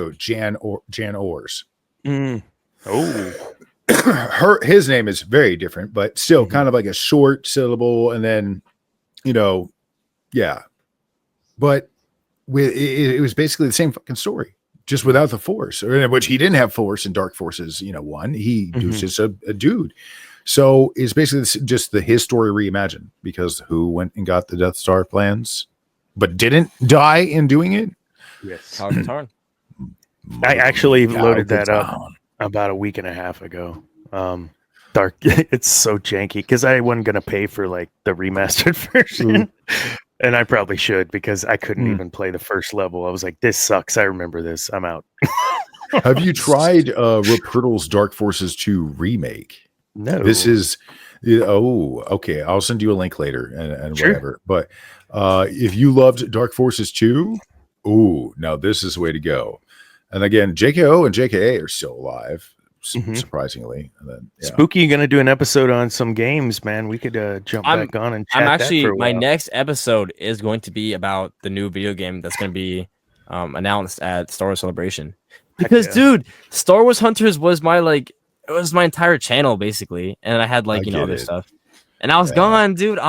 Oh, His name is very different, but still kind of like a short syllable, and then but it was basically the same fucking story, just without the Force, which he didn't have Force in Dark Forces. One he was just a dude. So it's basically just his story reimagined, because who went and got the Death Star plans, but didn't die in doing it? yes. Kyle Katarn. I actually loaded Kyle that up Katarn. about a week and a half ago. Dark, it's so janky because I wasn't gonna pay for like the remastered version, and I probably should because I couldn't even play the first level. I was like, "This sucks." I remember this. I'm out. Have you tried Rip Hurdle's Dark Forces 2 remake? No, This is okay. I'll send you a link later and Sure. whatever. But if you loved Dark Forces 2, now this is the way to go. And again, JKO and JKA are still alive, surprisingly. And then, Spooky. You're gonna do an episode on some games, man. We could jump back on and chat I'm that actually for a my while. next episode is going to be about the new video game that's going to be announced at Star Wars Celebration. Because yeah. dude, Star Wars Hunters was my it was my entire channel basically, and I had I other get it. stuff, and I was gone, dude.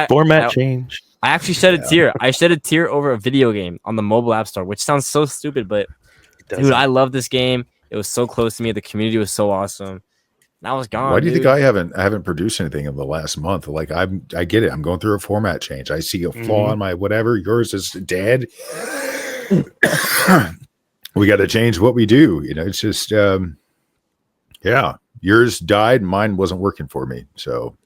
Format change. I actually shed a tear. I shed a tear over a video game on the mobile app store, which sounds so stupid, but dude, I love this game. It was so close to me. The community was so awesome. And I was gone. Why do you dude. think I haven't produced anything in the last month? Like I get it. I'm going through a format change. I see a flaw in my whatever. Yours is dead. We got to change what we do. It's just yours died. Mine wasn't working for me. So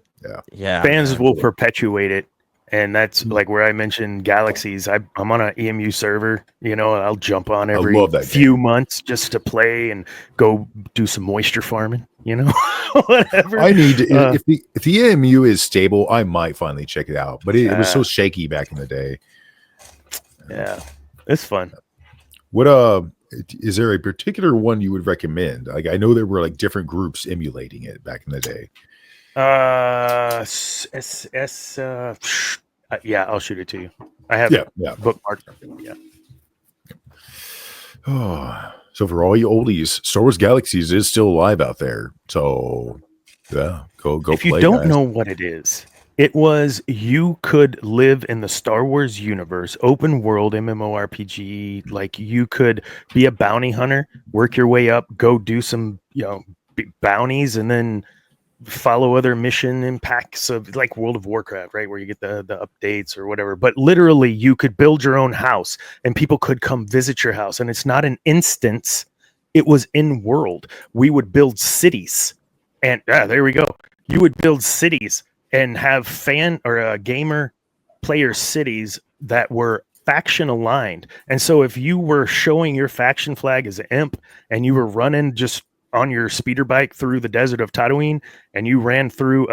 Yeah, Fans man. will perpetuate it, and that's like where I mentioned Galaxies. I'm on an EMU server. I'll jump on every love that few months just to play and go do some moisture farming. Whatever. I need to, if the EMU is stable, I might finally check it out. But it was so shaky back in the day. Yeah, it's fun. What is there a particular one you would recommend? Like I know there were like different groups emulating it back in the day. Yeah, I'll shoot it to you. I have Yeah. bookmarked. Yeah. Oh, So for all you oldies, Star Wars Galaxies is still alive out there. So yeah, go If play, you don't guys. know what it is, it was you could live in the Star Wars universe, open world MMORPG. Like you could be a bounty hunter, work your way up, go do some bounties, and then follow other mission impacts of like World of Warcraft, right, where you get the updates or whatever. But literally, you could build your own house, and people could come visit your house. And it's not an instance; it was in world. We would build cities, and there we go. You would build cities and have gamer player cities that were faction aligned. And so if you were showing your faction flag as an imp and you were running just on your speeder bike through the desert of Tatooine and you ran through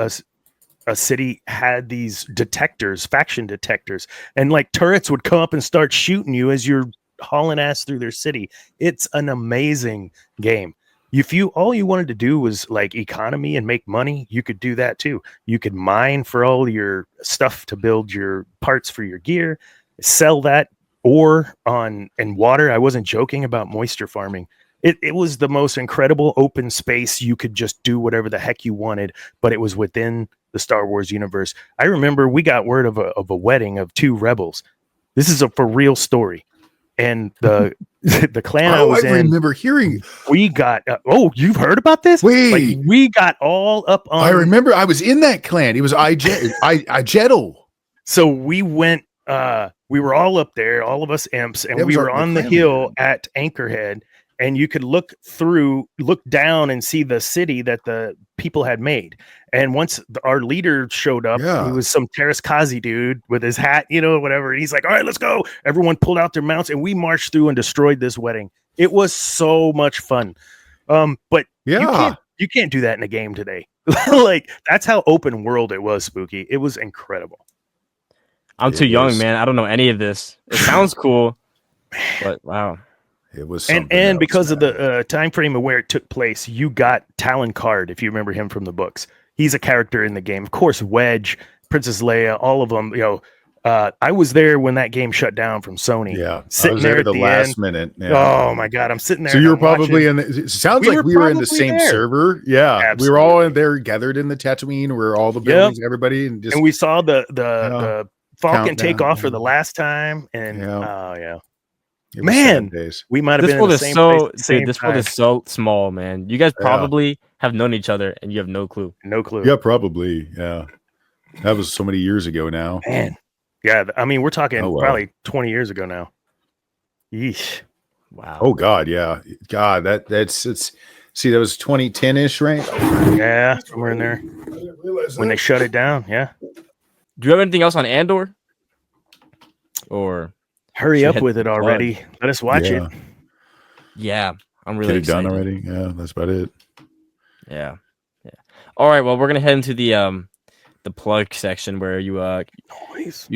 a city, had these detectors, faction detectors, and like turrets would come up and start shooting you as you're hauling ass through their city. It's an amazing game. If all you wanted to do was like economy and make money, you could do that too. You could mine for all your stuff to build your parts for your gear, sell that ore and water. I wasn't joking about moisture farming. It was the most incredible open space. You could just do whatever the heck you wanted, but it was within the Star Wars universe. I remember we got word of a wedding of 2 rebels. This is a for real story. And the clan I was in, remember hearing. we got you've heard about this? Wait, like, we got all up on. I remember I was in that clan. It was Ijettle. So we went. We were all up there, all of us imps, and we were on the hill at Anchorhead, and you could look down and see the city that the people had made. And once our leader showed up, he was some Terras Kazi dude with his hat, whatever. And he's like, all right, let's go. Everyone pulled out their mounts and we marched through and destroyed this wedding. It was so much fun. But you can't do that in a game today. Like, that's how open world it was, Spooky. It was incredible. I'm too young, man. I don't know any of this. It sounds cool, but wow. It was and because of the time frame of where it took place, you got Talon Card, if you remember him from the books. He's a character in the game. Of course, Wedge, Princess Leia, all of them. I was there when that game shut down from Sony. Yeah, sitting I was there at the last end. minute. Yeah. Oh my god, I'm sitting there. So you were probably in. It sounds like we were in the same server. Yeah, absolutely. We were all in there gathered in the Tatooine, where all the buildings, everybody, and we saw the Falcon take off for the last time, and man, we might have been in the same place. This world is so small, man. You guys probably have known each other, and you have no clue. No clue. Yeah, probably. Yeah, that was so many years ago now. Man, yeah. I mean, we're talking probably 20 years ago now. Yeesh. Wow. Oh God, yeah. God, that's it's. See, that was 2010-ish, right? Yeah, somewhere in there. When they shut it down. Yeah. Do you have anything else on Andor? Or hurry up with it already. Let us watch it. Yeah, I'm really excited. Done already. Yeah, that's about it. Yeah. All right. Well, we're gonna head into the plug section where you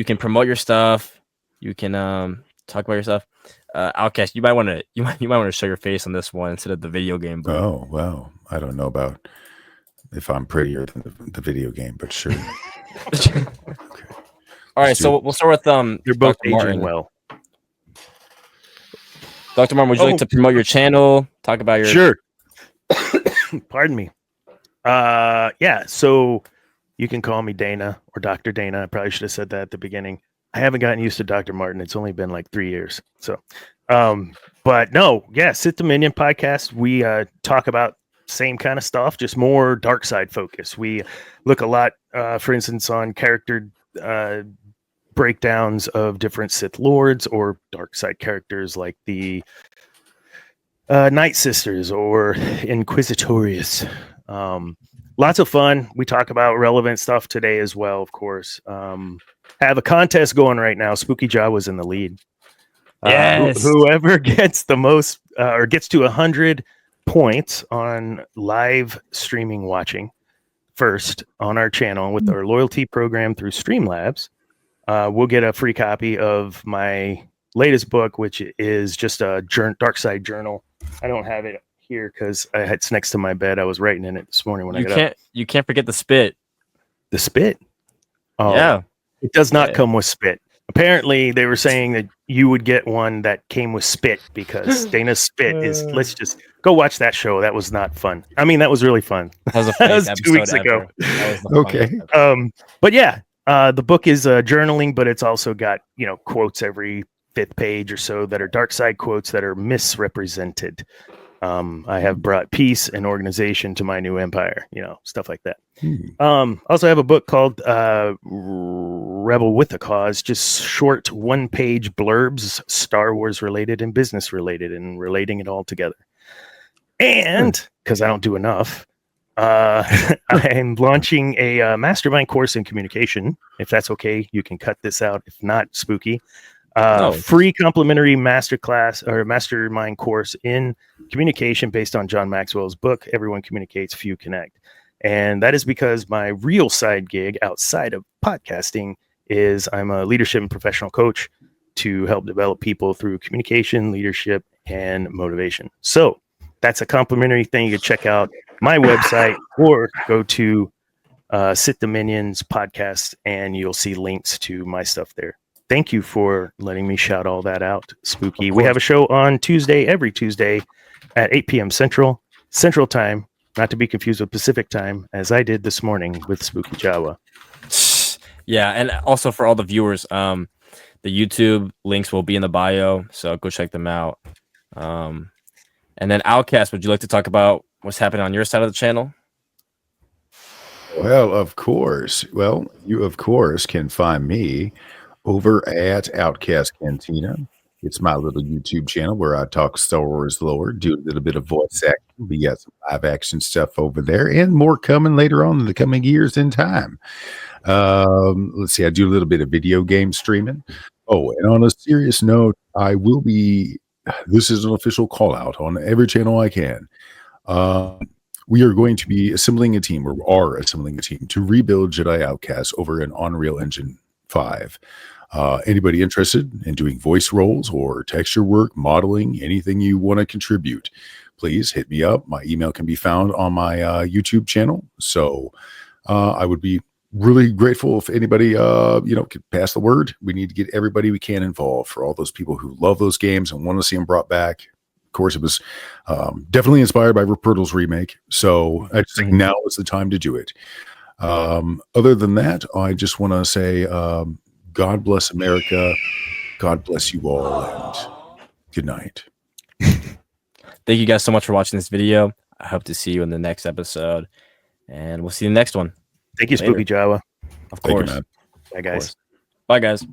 can promote your stuff. You can talk about your stuff. Outcast, you might want to show your face on this one instead of the video game. Bro. Oh wow, I don't know about if I'm prettier than the video game, but sure. Okay. All right, so we'll start with You're both Dr. aging Martin. well. Dr. Martin, would you like to promote your channel? Talk about your Sure. Pardon me. Yeah, so you can call me Dana or Dr. Dana. I probably should have said that at the beginning. I haven't gotten used to Dr. Martin. It's only been like 3 years. So but no, Sit the Minion podcast. We talk about same kind of stuff, just more dark side focus. We look a lot, for instance, on character breakdowns of different Sith Lords or dark side characters like the Night Sisters or Inquisitorius. Lots of fun. We talk about relevant stuff today as well, of course. Have a contest going right now. SpookieJawa was in the lead. Yes. Whoever gets the most or gets to 100 points on live streaming watching first on our channel with our loyalty program through Streamlabs, we'll get a free copy of my latest book, which is just a dark side journal. I don't have it here because it's next to my bed. I was writing in it this morning when I got up. You can't forget the spit. The spit? Oh, yeah. It does not come with spit. Apparently, they were saying that you would get one that came with spit because Dana's spit is. Let's just go watch that show. That was not fun. I mean, that was really fun. That was the That was funniest 2 weeks episode ago. ever. That was the Okay. funniest episode. But yeah, the book is journaling, but it's also got quotes every 5th page or so that are dark side quotes that are misrepresented. I have brought peace and organization to my new empire, stuff like that. Also have a book called Rebel with a Cause, just short 1-page blurbs, Star Wars related and business related, and relating it all together. And because I don't do enough, I'm launching a mastermind course in communication. If that's okay, you can cut this out. If not, Spooky. No. Free complimentary masterclass or mastermind course in communication based on John Maxwell's book, Everyone Communicates, Few Connect. And that is because my real side gig outside of podcasting is I'm a leadership and professional coach to help develop people through communication, leadership, and motivation. So that's a complimentary thing. You can check out my website or go to Sit the Minions podcast and you'll see links to my stuff there. Thank you for letting me shout all that out, Spooky. We have a show on Tuesday, every Tuesday at 8 p.m. Central Time, not to be confused with Pacific Time, as I did this morning with SpookieJawa. Yeah, and also for all the viewers, the YouTube links will be in the bio, so go check them out. And then Outcast, would you like to talk about what's happening on your side of the channel? Well, of course. Well, you of course can find me over at Outcast Cantina. It's my little YouTube channel where I talk Star Wars lore, do a little bit of voice acting. We got some live action stuff over there, and more coming later on in the coming years in time. Let's see, I do a little bit of video game streaming. Oh, and on a serious note, I will be. This is an official call out on every channel I can. We are going to be assembling a team, or are assembling a team, to rebuild Jedi Outcast over an Unreal Engine 5. Anybody interested in doing voice roles or texture work, modeling, anything you want to contribute, please hit me up. My email can be found on my YouTube channel. So I would be really grateful if anybody, could pass the word. We need to get everybody we can involved, for all those people who love those games and want to see them brought back. Of course, it was definitely inspired by Rippertle's remake. So I just think now is the time to do it. Other than that, I just want to say, God bless America. God bless you all, and good night. Thank you guys so much for watching this video. I hope to see you in the next episode, and we'll see you in the next one. Thank you, Later. SpookieJawa. Of Thank you, course. man. Bye, guys. Bye, guys.